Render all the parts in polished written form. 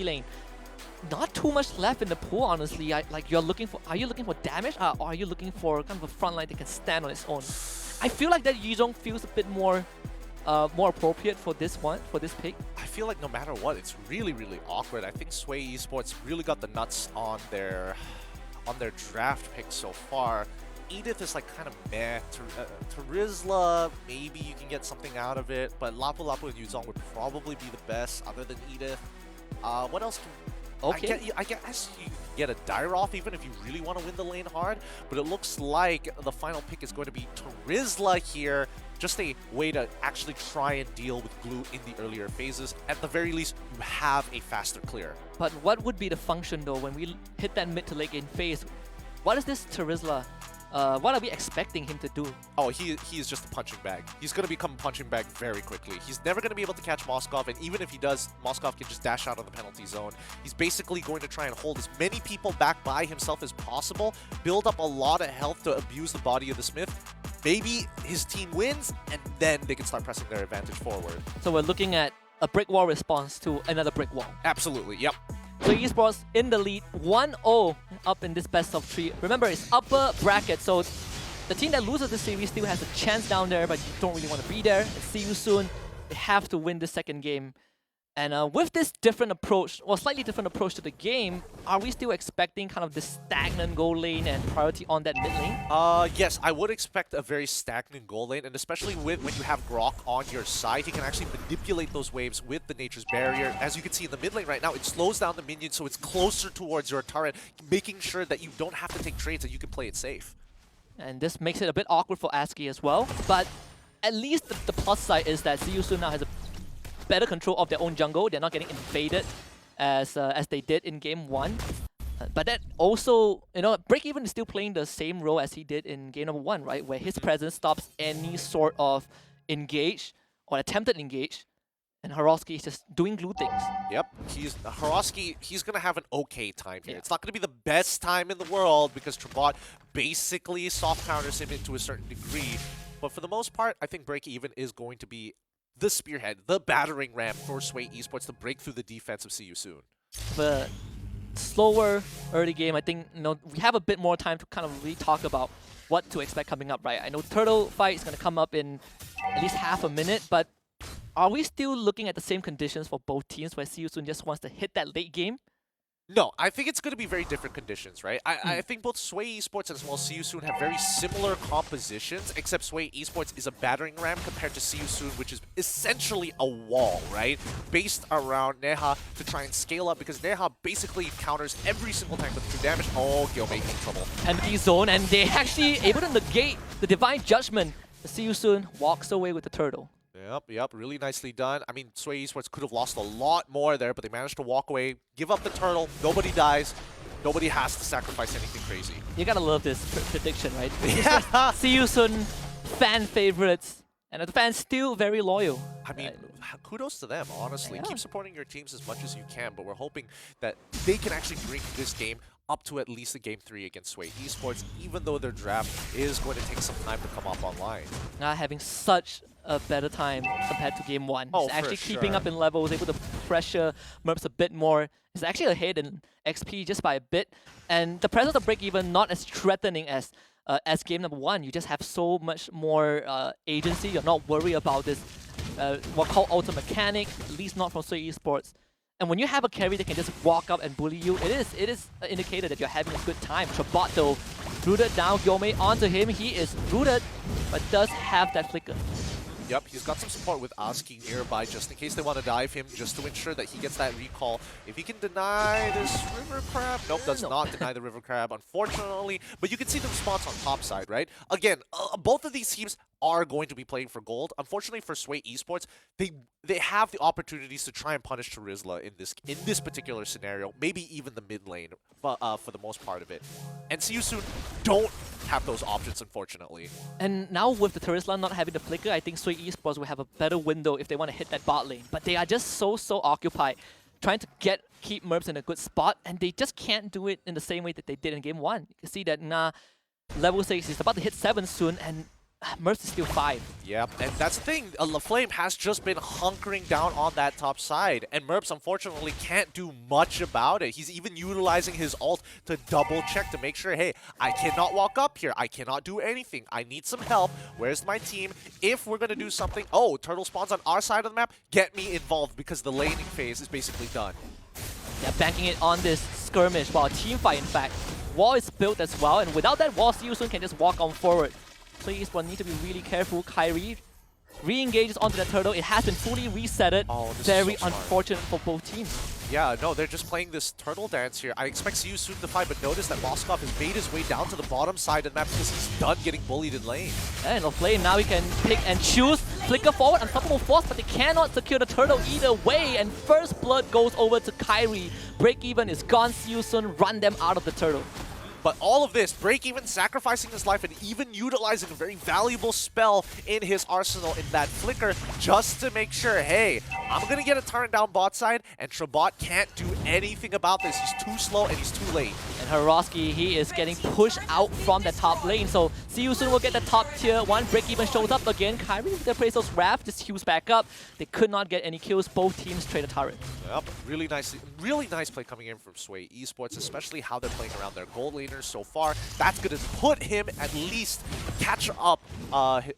lane. Not too much left in the pool, honestly. Like you're looking for, are you looking for damage, or are you looking for kind of a front line that can stand on its own? I feel like that Yuzhong feels a bit more appropriate for this pick. I feel like no matter what, it's really awkward. I think Sway Esports really got the nuts on their draft pick so far. Edith is like kind of meh. Terizla, maybe you can get something out of it, but Lapu Lapu and Yuzhong would probably be the best other than Edith. What else can... Okay. I guess you get a Dairoth even if you really want to win the lane hard, but it looks like the final pick is going to be Terizla here. Just a way to actually try and deal with Glue in the earlier phases. At the very least, you have a faster clear. But what would be the function though when we hit that mid to late game phase? What is this Terizla? What are we expecting him to do? Oh, he is just a punching bag. He's going to become a punching bag very quickly. He's never going to be able to catch Moskov, and even if he does, Moskov can just dash out of the penalty zone. He's basically going to try and hold as many people back by himself as possible, build up a lot of health to abuse the body of the Smith. Maybe his team wins, and then they can start pressing their advantage forward. So we're looking at a brick wall response to another brick wall. Absolutely, yep. So Esports in the lead, 1-0 up in this best of 3. Remember, it's upper bracket, so the team that loses the series still has a chance down there, but you don't really want to be there. See you soon. They have to win the second game. And with this different approach, or slightly different approach to the game, are we still expecting kind of this stagnant goal lane and priority on that mid lane? Yes, I would expect a very stagnant goal lane, and especially when you have Grok on your side, he can actually manipulate those waves with the Nature's Barrier. As you can see in the mid lane right now, it slows down the minions so it's closer towards your turret, making sure that you don't have to take trades and you can play it safe. And this makes it a bit awkward for ASCII as well, but at least the plus side is that Ziyu now has a better control of their own jungle. They're not getting invaded as they did in game 1. But that also, you know, Break Even is still playing the same role as he did in game number 1, right? Where his presence stops any sort of engage or attempted engage. And Horowski is just doing glue things. Yep, Horowski, he's going to have an okay time here. Yeah. It's not going to be the best time in the world because Trabot basically soft counters him into a certain degree. But for the most part, I think Break Even is going to be the spearhead, the battering ram for Sway Esports to break through the defense of See You Soon. But slower early game, I think we have a bit more time to kind of really talk about what to expect coming up, right? I know Turtle fight is going to come up in at least half a minute, but are we still looking at the same conditions for both teams where See You Soon just wants to hit that late game? No, I think it's going to be very different conditions, right? I think both Sway Esports as well as See You Soon have very similar compositions, except Sway Esports is a battering ram compared to See You Soon, which is essentially a wall, right? Based around Neha to try and scale up, because Neha basically counters every single time with 2 damage. Oh, Gyomei in trouble. Empty zone, and they actually able to negate the Divine Judgment. See You Soon walks away with the turtle. Yep, really nicely done. I mean, Sway Esports could have lost a lot more there, but they managed to walk away, give up the turtle, nobody dies, nobody has to sacrifice anything crazy. You gotta love this prediction, right? Yeah. See You Soon, fan favorites, and the fans still very loyal. I mean, kudos to them, honestly. Yeah. Keep supporting your teams as much as you can, but we're hoping that they can actually bring this game up to at least a Game 3 against Sway Esports, even though their draft is going to take some time to come up online. Not having such a better time compared to Game 1. Oh, He's actually keeping up in levels, able to pressure Merps a bit more. He's actually ahead in XP just by a bit. And the presence of Break Even not as threatening as game number 1. You just have so much more agency. You're not worried about this what called auto mechanic, at least not from Sway Esports. And when you have a carry that can just walk up and bully you, it is an indicator that you're having a good time. Trabot though, rooted down, Gyomei onto him. He is rooted, but does have that flicker. Yep, he's got some support with ASCII nearby just in case they want to dive him, just to ensure that he gets that recall. If he can deny this River Crab, nope, does not deny the River Crab, unfortunately. But you can see the response on top side, right? Again, both of these teams are going to be playing for gold. Unfortunately for Sway Esports, they have the opportunities to try and punish Terizla in this particular scenario, maybe even the mid lane, but for the most part of it. And See You Soon don't have those options, unfortunately. And now with the Terizla not having the flicker, I think Sway Esports will have a better window if they want to hit that bot lane. But they are just so occupied trying to keep Merps in a good spot, and they just can't do it in the same way that they did in game 1. You can see that level 6 is about to hit 7 soon, and Merps is still 5. Yep, and that's the thing. LaFlame has just been hunkering down on that top side, and Merps unfortunately can't do much about it. He's even utilizing his ult to double check to make sure, hey, I cannot walk up here. I cannot do anything. I need some help. Where's my team? If we're gonna do something, oh, turtle spawns on our side of the map, get me involved because the laning phase is basically done. Yeah, banking it on this skirmish, well, team fight in fact. Wall is built as well, and without that wall, Seosun can just walk on forward. So Esports need to be really careful. Kyrie re-engages onto the turtle. It has been fully resetted. Oh, this Very is so unfortunate for both teams. Yeah, no, they're just playing this turtle dance here. I expect Siu soon to fight, but notice that Moskov has made his way down to the bottom side of the map because he's done getting bullied in lane. And LaFlame now he can pick and choose. Flicker forward, unstoppable force, but they cannot secure the turtle either way. And first blood goes over to Kyrie. Break even is gone. Seosun run them out of the turtle. But all of this, Break even sacrificing his life and even utilizing a very valuable spell in his arsenal in that flicker just to make sure, hey, I'm going to get a turn down bot side and Trabot can't do anything about this. He's too slow and he's too late. And Hiroski, he is getting pushed out from the top lane. So Seosun will get the top tier 1. Break even shows up again. Kyrie with the Appraisal's Wrath just heals back up. They could not get any kills. Both teams trade a turret. Yep, really nice play coming in from Sway Esports, especially how they're playing around their gold laners so far. That's going to put him at least catch up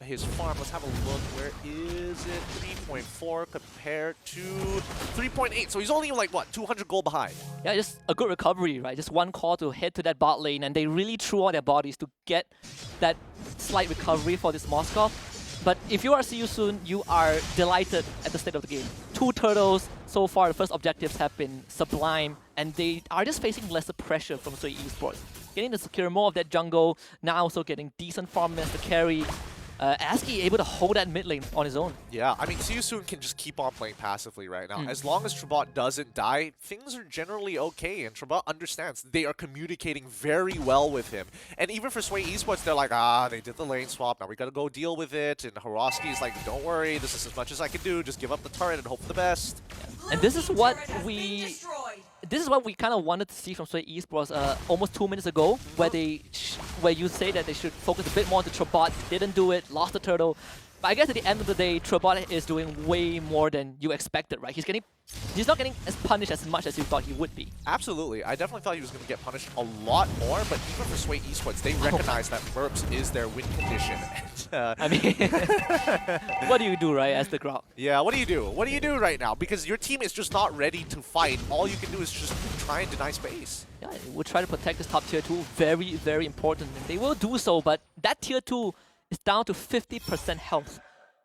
his farm. Let's have a look. Where is it? 3.4 compared to 3.8. So he's only like, what, 200 gold behind? Yeah, just a good recovery, right? Just one call to head to that bot lane, and they really threw all their bodies to get that slight recovery for this Moskov. But if you are Seosun, you are delighted at the state of the game. 2 turtles. So far, the first objectives have been sublime, and they are just facing lesser pressure from Sway Esports. Getting to secure more of that jungle, now also getting decent farm as the carry. Aski able to hold that mid lane on his own. Yeah, I mean, Seosun can just keep on playing passively right now. As long as Trabot doesn't die, things are generally okay, and Trabot understands. They are communicating very well with him. And even for Sway Esports, they're like, they did the lane swap, now we gotta go deal with it. And Hiroski is like, don't worry, this is as much as I can do, just give up the turret and hope for the best. And this is what we kind of wanted to see from Sway Esports almost 2 minutes ago, where you say that they should focus a bit more on the Trabot. Didn't do it, lost the turtle. But I guess at the end of the day, Trabot is doing way more than you expected, right? He's not getting as punished as much as you thought he would be. Absolutely. I definitely thought he was going to get punished a lot more, but even for Sway Esports, they recognize that Merps is their win condition. I mean, what do you do, right, as the Grok? Yeah, what do you do? What do you do right now? Because your team is just not ready to fight. All you can do is just try and deny space. Yeah, we'll try to protect this top tier 2. Very, very important. And they will do so, but that tier 2 is down to 50% health.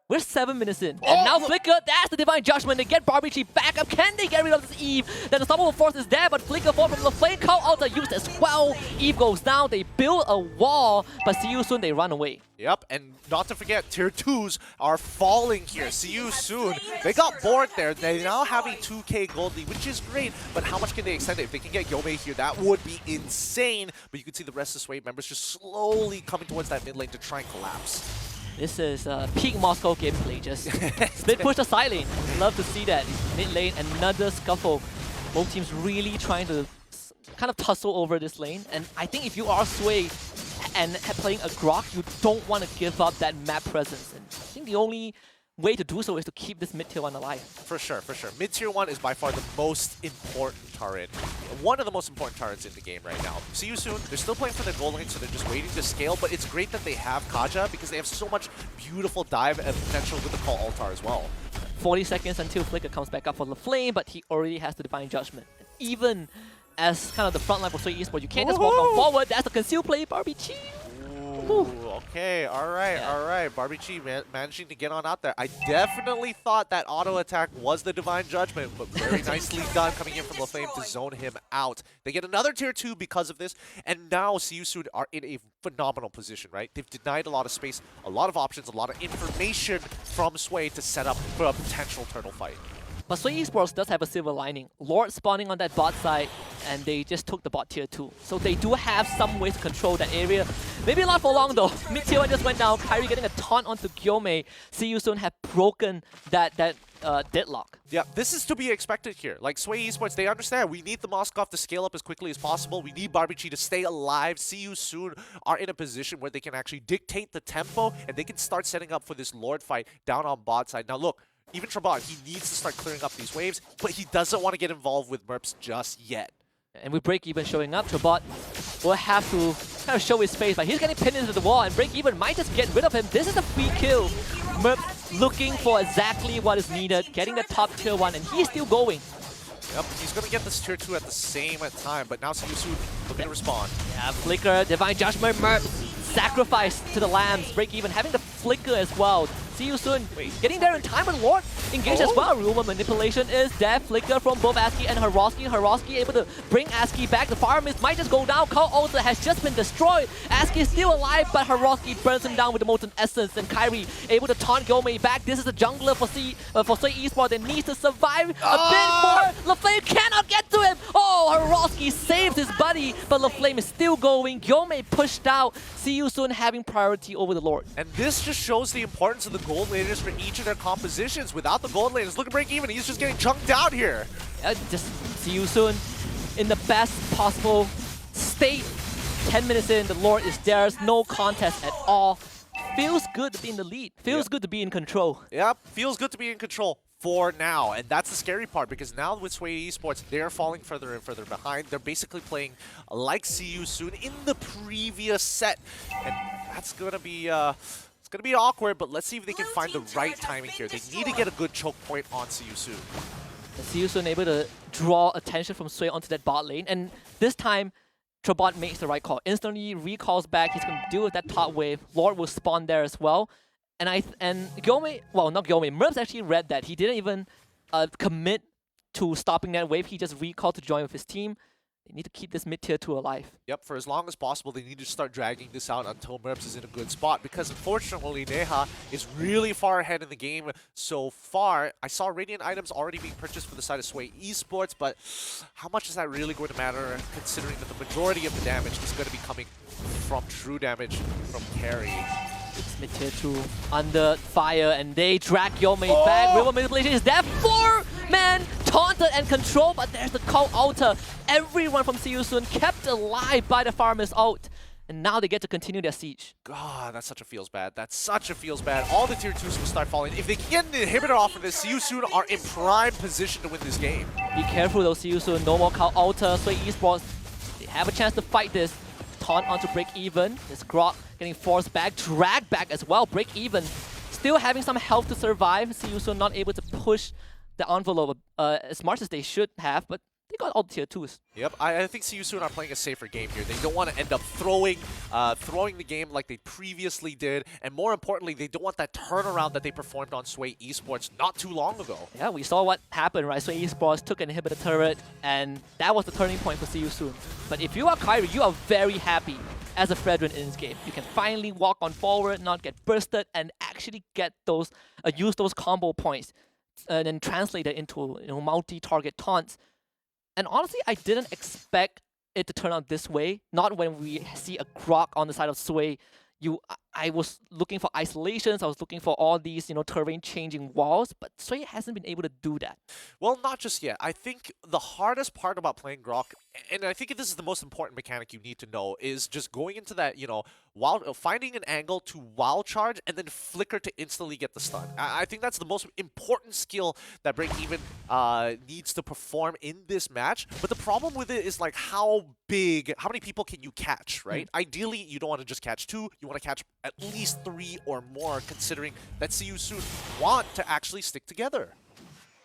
We're 7 minutes in. And now Flicker, that's the Divine Judgment. They get Barbie back up. Can they get rid of this Eve? Then the Unstoppable Force is there, but Flicker fall from the flame. Call out are used as well. Eve goes down. They build a wall, but see you soon, they run away. Yep, and not to forget, tier 2s are falling here. See you soon. They got bored there. They now have a 2k gold lead, which is great, but how much can they extend it? If they can get Yome here, that would be insane. But you can see the rest of Sway members just slowly coming towards that mid lane to try and collapse. This is peak Moscow gameplay, just split push the side lane. Love to see that. Mid lane, another scuffle. Both teams really trying to kind of tussle over this lane. And I think if you are Sway and playing a Grok, you don't want to give up that map presence. And I think the only way to do so is to keep this mid-tier 1 alive. For sure, for sure. Mid-tier 1 is by far the most important turret. One of the most important turrets in the game right now. See you soon. They're still playing for their gold lane, so they're just waiting to scale, but it's great that they have Kaja because they have so much beautiful dive and potential with the Call Altar as well. 40 seconds until Flicker comes back up for the flame, but he already has the Divine Judgment. And even as kind of the front line for Sway Esports, you can't just walk on forward. That's a concealed play, Barbie Chi. Ooh, okay, all right. Barbie Chi managing to get on out there. I definitely thought that auto attack was the Divine Judgment, but very nicely done coming in from LaFlame to zone him out. They get another tier 2 because of this, and now Seosun are in a phenomenal position, right? They've denied a lot of space, a lot of options, a lot of information from Sway to set up for a potential turtle fight. But Sway Esports does have a silver lining. Lord spawning on that bot side, and they just took the bot tier 2. So they do have some ways to control that area. Maybe not for long though. Mid tier 1 just went down. Kyrie getting a taunt onto Gyome. See You Soon have broken that deadlock. Yeah, this is to be expected here. Like, Sway Esports, they understand we need the Moskov to scale up as quickly as possible. We need Barbie Chi to stay alive. See You Soon are in a position where they can actually dictate the tempo, and they can start setting up for this Lord fight down on bot side. Now look, even Trabant, he needs to start clearing up these waves, but he doesn't want to get involved with Merps just yet. And with Break Even showing up, Trabant will have to kind of show his face, but he's getting pinned into the wall, and Break Even might just get rid of him. This is a free kill. Merp looking for exactly what is needed, getting the top tier 1, and he's still going. Yep, he's going to get this tier 2 at the same time, but now Siusu looking to respond. Yeah, Flicker, Divine Judgment, Merp, sacrifice to the Lambs. Break Even having the Flicker as well. See You Soon. Wait. Getting there in time, and Lord engaged as well. Rumor manipulation is there. Flicker from both ASCII and Haroski. Haroski able to bring ASCII back. The Fire Mist might just go down. Call also has just been destroyed. ASCII is still alive, but Haroski burns him down with the Molten Essence. And Kyrie able to taunt Gyome back. This is a jungler for Sway Esports that needs to survive a bit more. LaFlame cannot get to him. Oh, Haroski saved his buddy, but LaFlame is still going. Gyome pushed out. See You Soon having priority over the Lord. And this just shows the importance of the gold laners for each of their compositions. Without the gold laners, look at Break Even. He's just getting chunked out here. Just See You Soon in the best possible state. 10 minutes in, the Lord is theirs. No contest at all. Feels good to be in the lead. Feels good to be in control. Yep, feels good to be in control for now. And that's the scary part, because now with Sway Esports, they're falling further and further behind. They're basically playing like See You Soon in the previous set. And that's going to be... it's going to be awkward, but let's see if they can find the right timing here. They need to get a good choke point on See You Soon. See You Soon able to draw attention from Sway onto that bot lane. And this time, Trabant makes the right call. Instantly recalls back. He's going to deal with that top wave. Lord will spawn there as well. And Gyome, well, not Gyome, Merps actually read that. He didn't even commit to stopping that wave. He just recalled to join with his team. They need to keep this mid-tier 2 alive. Yep, for as long as possible, they need to start dragging this out until Merps is in a good spot, because unfortunately, Neha is really far ahead in the game so far. I saw Radiant items already being purchased for the side of Sway Esports, but how much is that really going to matter, considering that the majority of the damage is going to be coming from true damage from carry? It's mid-tier 2 under fire, and they drag Gyome back. River manipulation is there. 4-man taunted and controlled, but there's the call altar. Everyone from See You Soon kept alive by the Farmer's ult. And now they get to continue their siege. God, that's such a feels bad. That's such a feels bad. All the tier 2s will start falling. If they can get an inhibitor off of this, See You Soon are in prime position to win this game. Be careful though, See You Soon. No more call altar. Sway Esports, they have a chance to fight this. Taunt onto Break Even. This Grok getting forced back, dragged back as well. Break Even still having some health to survive. See You Soon not able to push the envelope as much as they should have, but they got all the tier 2s. Yep, I think See You Soon are playing a safer game here. They don't want to end up throwing the game like they previously did, and more importantly, they don't want that turnaround that they performed on Sway Esports not too long ago. Yeah, we saw what happened, right? Sway Esports took an inhibitor turret, and that was the turning point for See You Soon. But if you are Kyrie, you are very happy as a Fredrin in this game. You can finally walk on forward, not get bursted, and actually get those, use those combo points, and then translate it into multi-target taunts. And honestly, I didn't expect it to turn out this way. Not when we see a Grok on the side of Sway. I was looking for isolations. I was looking for all these, terrain-changing walls. But Sway hasn't been able to do that. Well, not just yet. I think the hardest part about playing Grok, and I think this is the most important mechanic you need to know, is just going into that, finding an angle to wild charge and then flicker to instantly get the stun. I think that's the most important skill that Break Even needs to perform in this match. But the problem with it is like how many people can you catch, right? Ideally, you don't want to just catch 2. You want to catch at least 3 or more, considering that See You Soon want to actually stick together.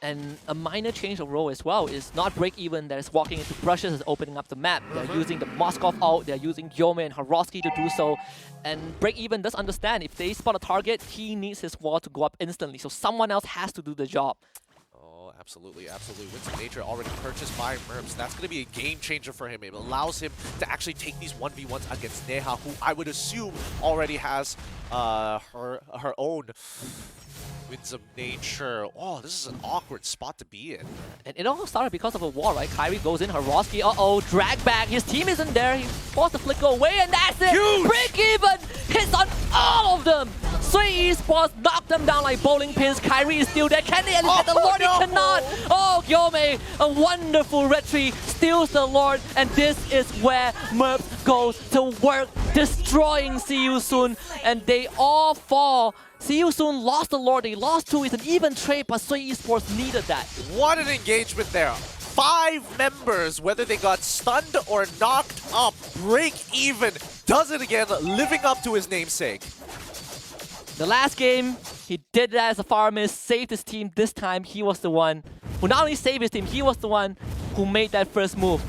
And a minor change of role as well is not Break Even that is walking into brushes and opening up the map. They're using the Moskov ult, they're using Gyome and Haroski to do so. And Break Even does understand if they spot a target, he needs his wall to go up instantly. So someone else has to do the job. Oh, absolutely, absolutely. Winds of Nature already purchased by Merps. That's going to be a game changer for him. It allows him to actually take these 1v1s against Neha, who I would assume already has her own Winds of Nature. Oh, this is an awkward spot to be in. And it all started because of a wall, right? Kyrie goes in, Haroski, uh-oh, drag back. His team isn't there. He forced the flicker away, and that's it! Huge! Break even! Hits on all of them! Sway Esports knocked them down like bowling pins. Kyrie is still there. Can they get the Lord? no! He cannot! Oh, Gyome, a wonderful retreat, steals the Lord, and this is where Merps goes to work, destroying See You Soon, and they all fall. See You Soon lost the Lord, they lost 2, it's an even trade, but Sway Esports needed that. What an engagement there. 5 members, whether they got stunned or knocked up, break even, does it again, living up to his namesake. The last game, he did that as a pharmacist, saved his team. This time, he was the one who not only saved his team, he was the one who made that first move.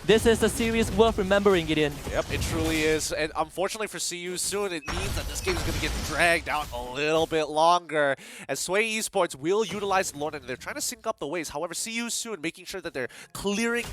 This is a series worth remembering, Gideon. Yep, it truly is. And unfortunately for See You Soon, it means that this game is going to get dragged out a little bit longer. As Sway Esports will utilize the Lord, and they're trying to sync up the waves. However, See You Soon making sure that they're clearing,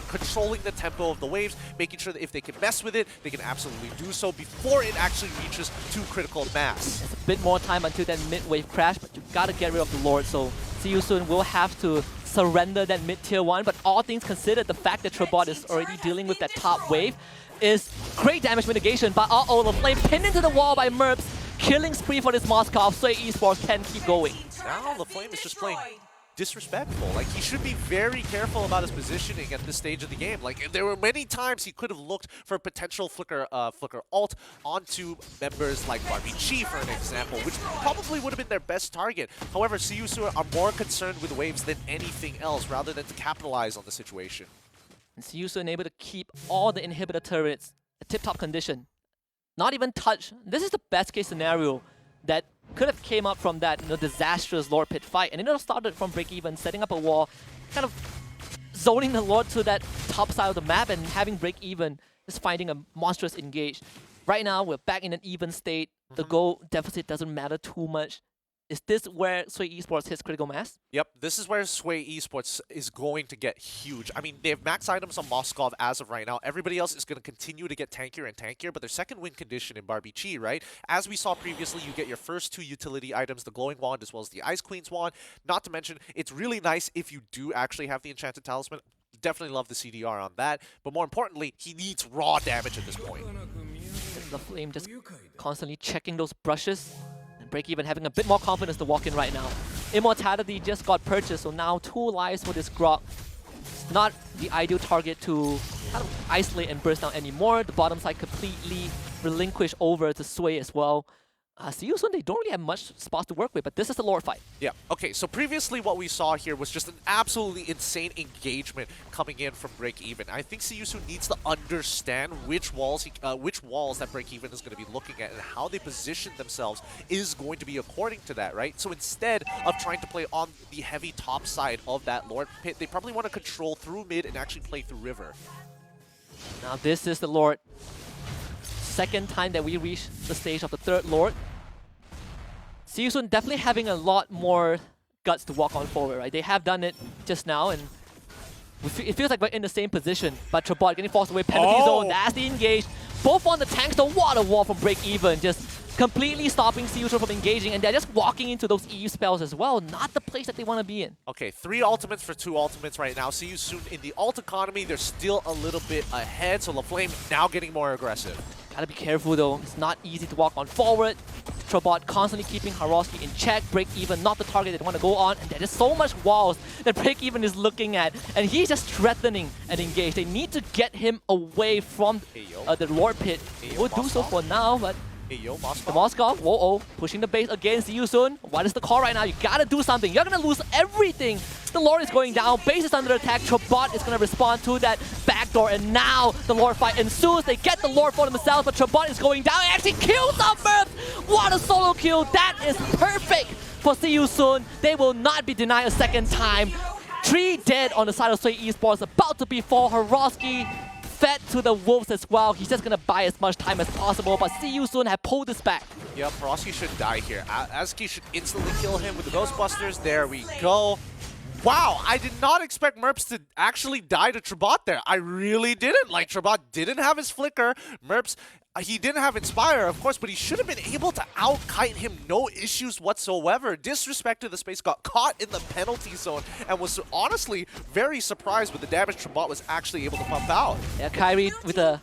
controlling the tempo of the waves, making sure that if they can mess with it, they can absolutely do so before it actually reaches to critical mass. It's a bit more time until that mid-wave crash, but you gotta get rid of the Lord, so See You Soon will have to surrender that mid-tier 1, but all things considered, the fact that Trabot is already dealing with that top wave is great damage mitigation, but uh-oh, the flame pinned into the wall by Merps, killing spree for this Moskov, so Esports can keep going. Now the flame is just playing disrespectful. Like, he should be very careful about his positioning at this stage of the game. Like, there were many times he could have looked for a potential flicker ult onto members like Barbie Chi, for an example, which probably would have been their best target. However, Siyusu are more concerned with waves than anything else, rather than to capitalize on the situation. And Siyusu unable to keep all the inhibitor turrets at tip-top condition. Not even touch. This is the best case scenario that could have came up from that disastrous Lord Pit fight. And it all started from break even, setting up a wall, kind of zoning the Lord to that top side of the map and having break even, just finding a monstrous engage. Right now, we're back in an even state. The goal deficit doesn't matter too much. Is this where Sway Esports hits critical mass? Yep, this is where Sway Esports is going to get huge. I mean, they have max items on Moskov as of right now. Everybody else is going to continue to get tankier and tankier, but their second win condition in Barbie Chi, right? As we saw previously, you get your first 2 utility items, the Glowing Wand as well as the Ice Queen's Wand. Not to mention, it's really nice if you do actually have the Enchanted Talisman. Definitely love the CDR on that, but more importantly, he needs raw damage at this point. The Flame just constantly checking those brushes. Break even having a bit more confidence to walk in right now. Immortality just got purchased, so now 2 lives for this Grok. It's not the ideal target to kind of isolate and burst down anymore. The bottom side completely relinquished over to Sway as well. See You Soon, they don't really have much spots to work with, but this is the Lord fight. Yeah, okay, so previously what we saw here was just an absolutely insane engagement coming in from Break Even. I think See You Soon needs to understand which walls that Break Even is going to be looking at, and how they position themselves is going to be according to that, right? So instead of trying to play on the heavy top side of that Lord pit, they probably want to control through mid and actually play through river. Now this is the Lord. Second time that we reach the stage of the third Lord. See You Soon definitely having a lot more guts to walk on forward, right? They have done it just now, and it feels like we're in the same position. But Trabot getting forced away, penalty zone, nasty engage. Both on the tanks, the water wall from Break Even, just completely stopping See You Soon from engaging, and they're just walking into those EU spells as well. Not the place that they want to be in. Okay, 3 ultimates for 2 ultimates right now. See You Soon in the ult economy, they're still a little bit ahead, so LaFlame now getting more aggressive. Gotta be careful though, it's not easy to walk on forward. Trabot constantly keeping Haroski in check. Break Even, not the target they want to go on, and there's so much walls that Break Even is looking at, and he's just threatening and engage. They need to get him away from the Lord Pit. We'll do so for now, but Hey yo, Moskov. the Moskov, whoa-oh, pushing the base again. See You Soon. What is the call right now? You gotta do something. You're gonna lose everything. The Lord is going down. Base is under attack. Trabot is gonna respond to that backdoor, and now the Lord fight ensues. They get the Lord for themselves, but Trabot is going down. He actually kills them, What a solo kill. That is perfect for See You Soon. They will not be denied a second time. 3 dead on the side of Sway Esports. About to be 4. Haroski fed to the wolves as well. He's just gonna buy as much time as possible, but See You Soon have pulled this back. Yep, Haroski should die here. Azuki should instantly kill him with the Ghostbusters. There we go. Wow, I did not expect Merps to actually die to Trabot there. I really didn't. Like, Trabot didn't have his flicker. Merps, he didn't have Inspire, of course, but he should have been able to out-kite him, no issues whatsoever. Disrespected the space, got caught in the penalty zone, and was honestly very surprised with the damage Trabot was actually able to pump out. Yeah, Kyrie with the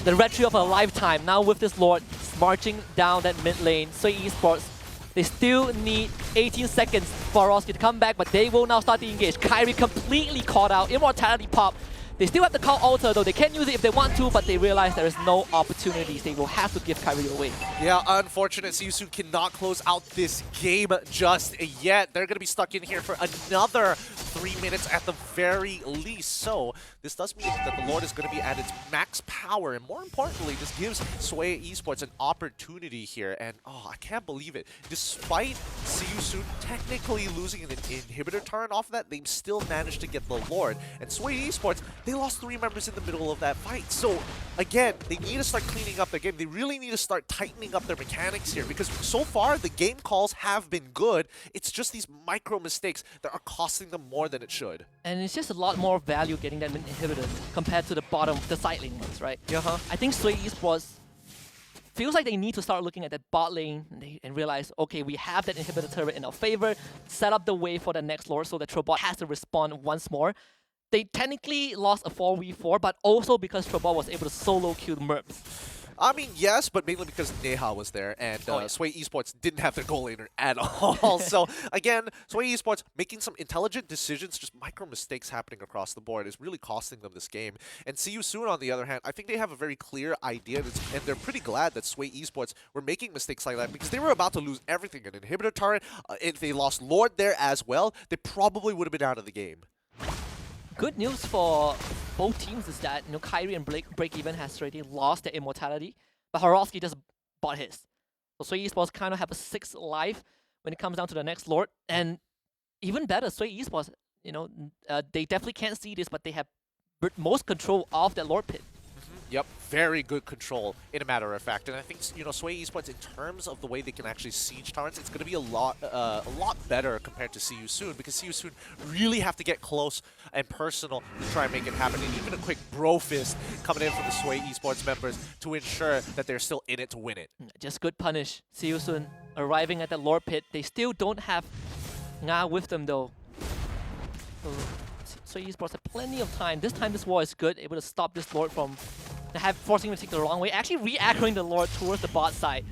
red tree of a lifetime. Now with this Lord marching down that mid lane, Sway Esports, they still need 18 seconds for Roski to come back, but they will now start to engage. Kyrie completely caught out, Immortality pop. They still have the call altar though, they can use it if they want to, but they realize there is no opportunities. They will have to give Kyrie away. Yeah, unfortunate. Siusun cannot close out this game just yet. They're going to be stuck in here for another 3 minutes at the very least. So this does mean that the Lord is going to be at its max power, and more importantly, this gives Sway Esports an opportunity here. And oh, I can't believe it. Despite Siusun technically losing an inhibitor turn off of that, they still managed to get the Lord. And Sway Esports, they lost 3 members in the middle of that fight. So again, they need to start cleaning up their game. They really need to start tightening up their mechanics here, because so far the game calls have been good. It's just these micro mistakes that are costing them more than it should. And it's just a lot more value getting that inhibitor compared to the bottom, the side lane ones, right? I think Sway Esports feels like they need to start looking at that bot lane and realize, okay, we have that inhibitor turret in our favor, set up the way for the next Lord so that Trobot has to respond once more. They technically lost a 4v4, but also because Trobot was able to solo kill the Merps. I mean, yes, but mainly because Neha was there, and Sway Esports didn't have their goal laner at all. So, again, Sway Esports making some intelligent decisions, just micro mistakes happening across the board is really costing them this game. And See You Soon, on the other hand, I think they have a very clear idea, and they're pretty glad that Sway Esports were making mistakes like that, because they were about to lose everything. An inhibitor turret, if they lost Lord there as well, they probably would have been out of the game. Good news for both teams is that Kyrie and Breakeven has already lost their immortality, but Horowski just bought his. So Sway Esports kind of have a 6th life when it comes down to the next Lord, and even better, Sway Esports, they definitely can't see this, but they have most control of that Lord pit. Yep, very good control, in a matter of fact. And I think, Sway Esports, in terms of the way they can actually siege turrets, it's going to be a lot better compared to See You Soon, because See You Soon really have to get close and personal to try and make it happen. And even a quick bro fist coming in from the Sway Esports members to ensure that they're still in it to win it. Just good punish. See You Soon arriving at the Lord pit. They still don't have Nga with them though. So Esports have plenty of time. This time this wall is good, able to stop this Lord from forcing him to take the wrong way, actually re-aggroing the Lord towards the bot side.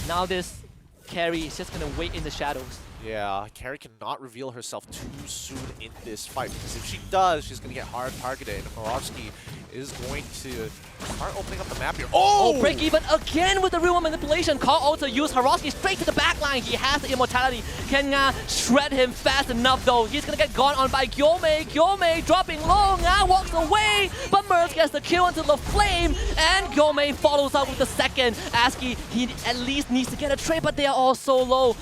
Now this carry is just going to wait in the shadows. Yeah, Carrie cannot reveal herself too soon in this fight, because if she does, she's going to get hard targeted, and Morovsky is going to start opening up the map here. Oh, Breakeven again with the real manipulation. Call Ultra use Horowski straight to the back line. He has the immortality. Can Nga shred him fast enough though? He's gonna get gone on by Gyomei. Gyomei dropping low. Nga walks away, but Merz gets the kill into the flame, and Gyomei follows up with the second. Aski, he at least needs to get a trade, but they are all so low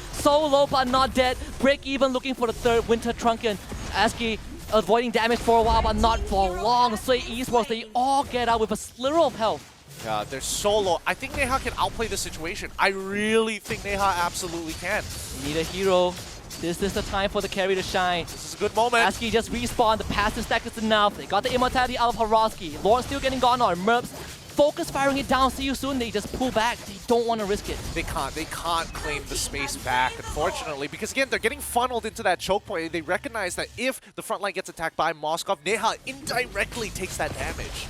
but not dead. Breakeven looking for the third Winter Trunken. Aski avoiding damage for a while, but not for long. Sway Esports, they all get out with a slither of health. Yeah, they're so low. I think Neha can outplay the situation. I really think Neha absolutely can. You need a hero. This is the time for the carry to shine. This is a good moment. Aski just respawned. The passive stack is enough. They got the immortality out of Horowski. Lord still getting gone on. Merps focus firing it down. See You Soon. They just pull back. They don't want to risk it. They can't claim the space back, unfortunately, because again, they're getting funneled into that choke point. They recognize that if the front line gets attacked by Moskov, Neha indirectly takes that damage.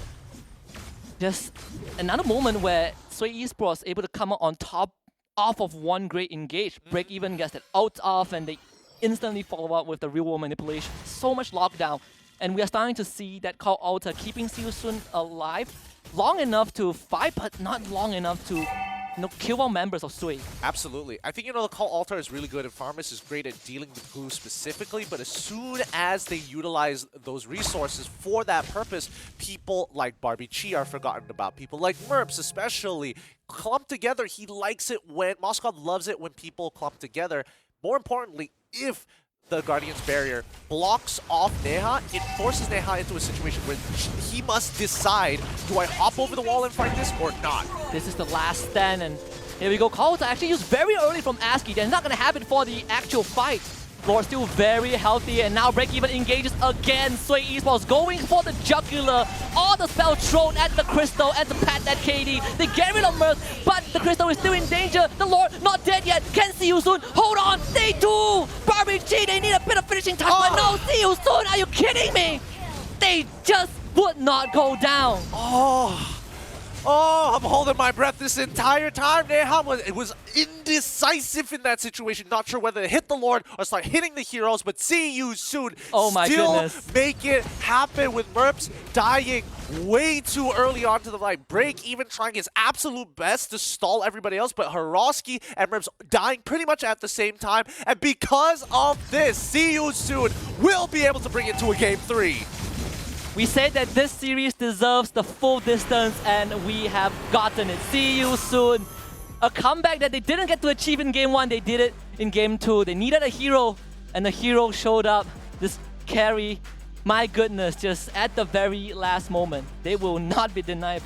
Just another moment where Sway Esports able to come out on top off of one great engage. Breakeven gets that out off, and they instantly follow up with the real world manipulation. So much lockdown, and we are starting to see that Call Alta keeping See You Soon alive long enough to fight, but not long enough to kill all members of Sway. Absolutely. I think, the Call Altar is really good, and Farmus is great at dealing with glue specifically, but as soon as they utilize those resources for that purpose, people like Barbie Chi are forgotten about. People like Merps especially clump together. He likes it when, Moskov loves it when people clump together. More importantly, if the Guardian's Barrier blocks off Neha, it forces Neha into a situation where he must decide, do I hop over the wall and fight this or not? This is the last stand, and here we go. Call to actually used very early from Aski. That's not going to happen for the actual fight. Lord still very healthy, and now Break Even engages again. Sway Esports going for the jugular. All the spells thrown at the Crystal and the pat at KD. They get rid of Mirth, but the Crystal is still in danger. The Lord not dead yet. Can see you soon. Hold on, they do. Barbie G, they need a bit of finishing touch, but no, see you soon. Are you kidding me? They just would not go down. Oh, I'm holding my breath this entire time. Neham was indecisive in that situation. Not sure whether to hit the Lord or start hitting the heroes, but see you soon. Oh my goodness. Make it happen with Merps dying way too early on to the right. Break Even trying his absolute best to stall everybody else, but Hiroski and Merps dying pretty much at the same time. And because of this, see you soon will be able to bring it to a game 3. We said that this series deserves the full distance, and we have gotten it. See you soon. A comeback that they didn't get to achieve in game 1, they did it in game 2. They needed a hero, and the hero showed up. This carry, my goodness, just at the very last moment. They will not be denied.